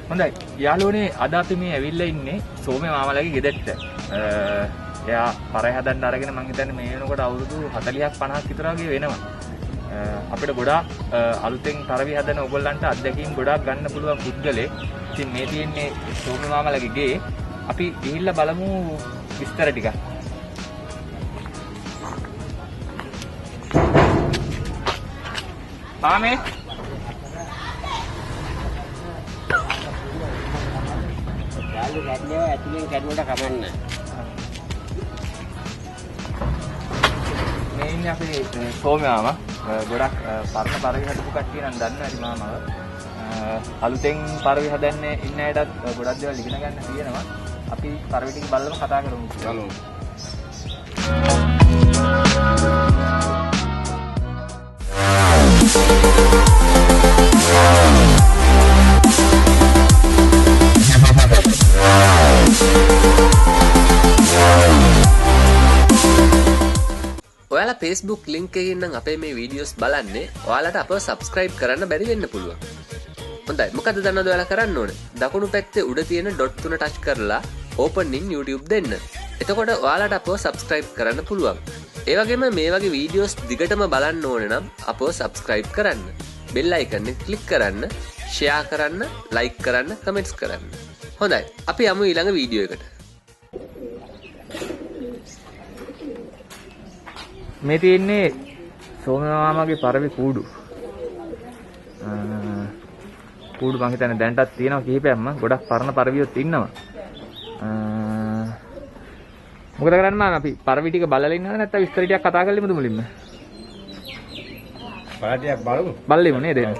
හොඳයි යාළුවනේ අද අපි මේ ඇවිල්ලා ඉන්නේ සෝමේ මාමලගේ ගෙදරට. එයා පරය හදන්න අරගෙන මම හිතන්නේ මේ වෙනකොට අවුරුදු 40ක් 50ක් විතර වගේ වෙනවා. අපිට ගොඩාක් අලුතෙන් තරවි හදන ඕගොල්ලන්ට අත්දැකීම් ගොඩාක් ගන්න පුළුවන් පුද්ගලෙක්. ඉතින් මේ තියෙන්නේ සෝමේ මාමලගේ ගේ. අපි ගිහිල්ලා බලමු විස්තර ටික. ආමේ යාළු රැඩ්නේ ඇතුලෙන් කැඩුවට කමන්නේ. මේ ඉන්නේ අපේ සෝමේ මාමා. ගොඩක් පරණ පරවි හදපු කට්ටිය නම් දන්න ඇති මාමව. අලුතෙන් පරවි හදන්නේ ඉන්න අයටත් ගොඩක් දේවල් ඉගෙන ගන්න තියෙනවා. අපි පරවි ටික බලලා කතා කරමු. බලමු. ඔයාලා Facebook link එකකින් නම් අපේ මේ වීඩියෝස් බලන්නේ ඔයාලට අපව subscribe කරන්න බැරි වෙන්න පුළුවන්. හොඳයි මොකද දන්නවද ඔයාලා කරන්න ඕනේ? දකුණු පැත්තේ උඩ තියෙන dot තුන touch කරලා open in YouTube දෙන්න. එතකොට ඔයාලට අපව subscribe කරන්න පුළුවන්. ඒ වගේම මේ වගේ වීඩියෝස් දිගටම බලන්න ඕනේ නම් අපව subscribe කරන්න. bell icon එක click කරන්න, share කරන්න, like කරන්න, comments කරන්න. හොඳයි අපි යමු ඊළඟ වීඩියෝ එකට. මේ තියෙන්නේ සෝමේ මාමාගේ පරවි කූඩු. කූඩු මං හිතන්නේ දැන්ටත් තියෙනවා කිහිපයක්ම. ගොඩක් පරණ පරවියොත් ඉන්නවා. මොකද කරන්නේ මාම අපි පරවි ටික බලලා ඉන්නවද නැත්නම් විස්තර ටිකක් කතා කරලිමුද මුලින්ම? පරටියක් බලමු. බලලිමු නේද එන්න.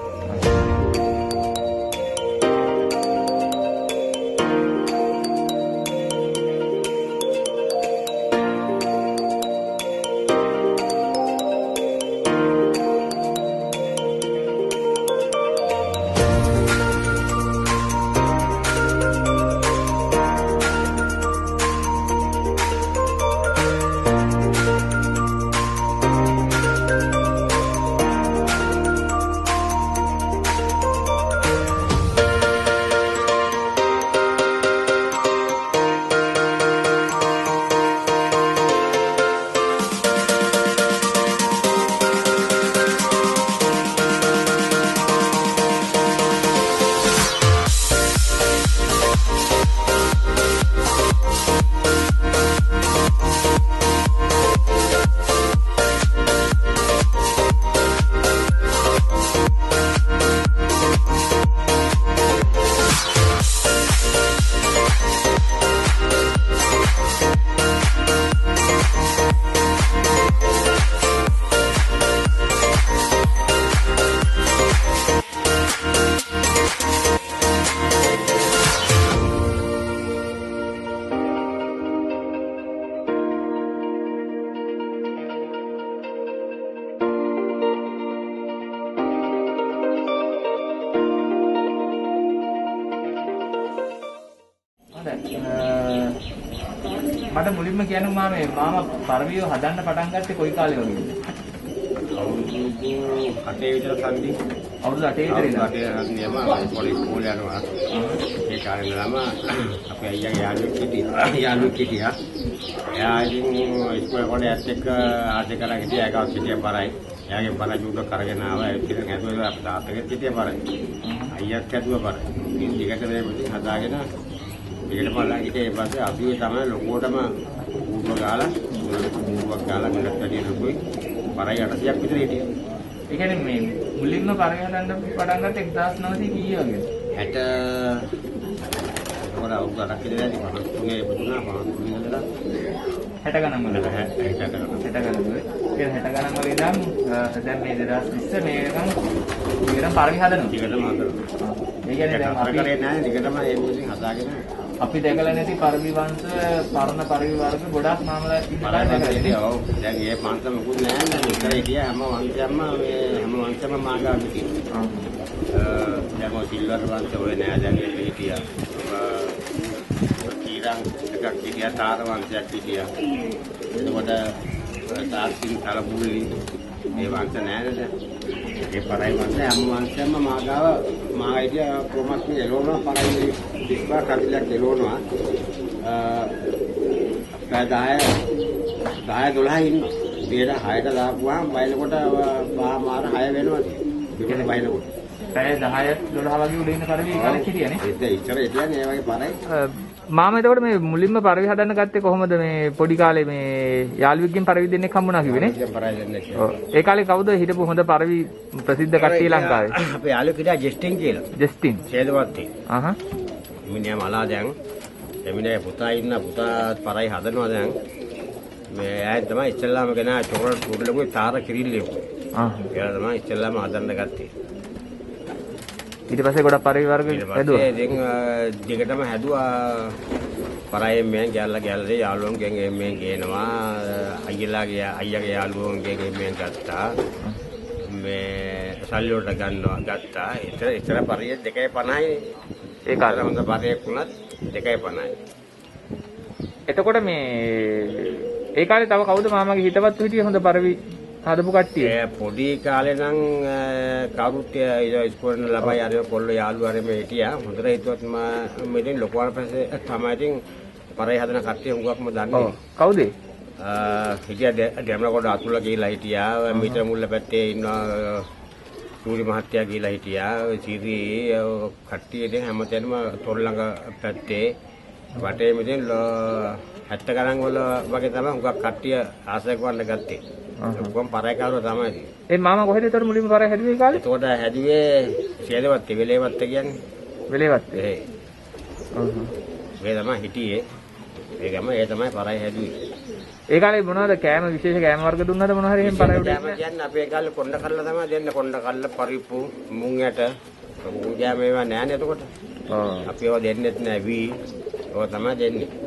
මට මුලින්ම කියන්න මාමා පරවිය හදන්න පටන් ගත්තේ කොයි කාලේ වගේද? අවුරුදු 8 විතර කන්දි. අවුරුදු 8 විතර ඉඳලා. 8 යනවා පොඩි ස්කෝලේ යනවා. ඒ කාලේ ඉඳලම අපේ අයියාගේ යාළුවෙක් හිටියා. එයා ඉතින් ඉස්කෝලේ පොඩි ඇත් එක්ක ආදේ කරලා හිටියා. ඒකවත් හිටියා පරයි. එයාගේ පර ජූඩ කරගෙන ආවා. ඒක ඉතින් හැදුවා අපේ තාත්තගෙත් හිටියා පරයි. අයියාත් හැදුවා පරයි. ඉතින් ටිකට මේ හදාගෙන ඊට පස්සේ හිතේ පස්සේ අපි තමයි ලොකුවටම ඌරුව ගාලා මෙලක් වැඩි ලොකුයි පරයි 800ක් විතර හිටියා. ඒ කියන්නේ මේ මුලින්ම පරය හදන්න පටන් ගත්තේ 1900 කීයේ වගේද? 60 ඔයාලා උගලක් කියලා ඉතින් 53 ඉපදුනා 53 ඉඳලා 60 ගණන් වල 60 ගණන් වල ඒ 60 ගණන් වල ඉඳන් දැන් මේ 2020 මේකම පරවි හදනවා. ටිකටම හදනවා. ඒ කියන්නේ දැන් අපි කරේ නැහැ ටිකටම ඒ මුලින් හදාගෙන අපි දැකලා නැති පරවි වංශ පරණ පරවි වර්ග ගොඩාක් මාමලා ඉඳලා දැකලා. ඔව් දැන් මේ පන්සම මොකුත් නැහැ නේද? ඉතල හිටියා හැම වංශයක්ම මේ හැම වංශයක්ම මාගාවට තියෙනවා. දැන් ඔය සිල්වර් වංශ ඔය නෑ දැන් ඒක හිටියා. කීරන් එකක් හිටියා තාර වංශයක් හිටියා. එතකොට තාර්සින් කලබුලි මේ වංශ නෑ නේද? ඒ පරයි වංශ හැම වංශයක්ම මාගාව මා හිටිය කොහොමත් මේ එළවනවා පරයි 30ක් 40ක් එළවනවා. පැය 10 12 ඉන්නවා. උදේට 6ට දාපුවාම බයිනකොට මාර 6 වෙනවා තියෙන්නේ. බයිනකොට. පැය 10 12 වගේ උඩ ඉන්න කරවි ඒ කාලේ හිටියනේ. ඒක ඉතර හිටියනේ ඒ වගේ පරයි. මාම එතකොට මේ මුලින්ම පරවි හදන්න ගත්තේ කොහොමද මේ පොඩි කාලේ මේ යාළුවෙක්ගෙන් පරවි දෙන්නෙක් හම්බුණා කිව්වේනේ. පරයි දෙන්නෙක්. ඔව්. ඒ කාලේ කවුද හිටපු හොඳ පරවි ප්‍රසිද්ධ කට්ටිය ලංකාවේ? අපේ යාළුවෙක් හිටියා ජස්ටින් කියලා. ජස්ටින්. ඡේදවත්තේ. අහහ. මිනිහා මලා දැන් එමිනේ පුතා ඉන්න පුතා පරයි හදනවා දැන්. මේ ඇයි තමයි ඉස්සෙල්ලාම ගෙනා චොකලට් කුඩලකුයි තාර කිරිල්ලේ. ආ. ඒලා තමයි ඉස්සෙල්ලාම හදන්න ගත්තේ. ඊට පස්සේ ගොඩක් පරවි වර්ග හැදුවා. ඉතින් දිගටම හැදුවා පරයෙන් මෙන් ගැල්ලේ යාළුවන්ගෙන් එම්මෙන් ගේනවා අයියාගේ යාළුවන්ගෙන් එම්මෙන් ගත්තා. මේ සල්ලි වලට ගත්තා. ඉතර පරිය 2.50යි. ඒ කාලේ හොඳ පරියක් වුණත් 2.50යි. එතකොට මේ ඒ කාලේ තව කවුද මාමගේ හිතවත් හිටියේ හොඳ පරවි හදපු කට්ටිය? පොඩි කාලේ නම් කවුරුත් ඉස්කෝලේ ළමයි අර පොල්ල යාළුවා අර මේ හිටියා. හොඳට හිතුවත් මම ඉතින් ලොකුවට පස්සේ තමයි ඉතින් පරයි හදන කට්ටිය හුඟක්ම දන්නේ. ඔව්. කවුද? හිටියා දෙමළකොට අතුල කියලා හිටියා. මීටර මුල්ල පැත්තේ ඉන්නවා සූරි මහත්තයා කියලා හිටියා. සිරි කට්ටිය ඉතින් හැමතැනම තොල් ළඟ පැත්තේ වටේ මෙතෙන් 70 ගණන් වල වගේ තමයි හුඟක් කට්ටිය ආසය කරන්න ගත්තේ. ඔක්කොම පරයකාරව තමයි. ඒ මාමා කොහෙද ඒතර මුලින්ම පරය හැදුවේ ඒ කාලේ? එතකොට හැදුවේ ඡේදවත්තේ වෙලේවත්තේ කියන්නේ. වෙලේවත්. ඒ. මේ තමයි හිටියේ. ඒ ගම ඒ තමයි පරය හැදුවේ. ඒ කාලේ මොනවද කෑම විශේෂ කෑම වර්ග දුන්නද මොන හරි එහෙම පරය උඩ? කෑම කියන්නේ අපේ කාලේ කොණ්ඩ කල්ල තමයි දෙන්නේ. කොණ්ඩ කල්ල පරිප්පු මුං ඇට. මුං ජෑම ඒවා නෑනේ එතකොට. ඔව්. අපි ඒවා දෙන්නෙත් නෑ වී. ඒවා තමයි දෙන්නේ.